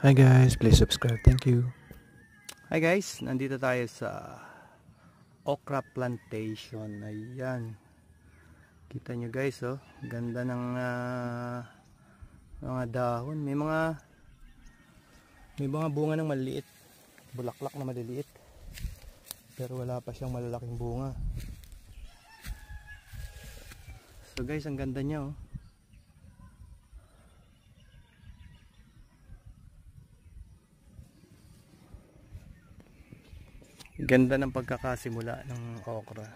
Hi guys, please subscribe. Thank you. Hi guys, nandito tayo sa okra plantation. Ayan. Kita nyo guys, oh. Ganda ng mga dahon. May mga bunga ng maliliit. Bulaklak na maliliit. Pero wala pa siyang malalaking bunga. So guys, ang ganda niya, oh. Ganda ng pagkakasimula ng okra.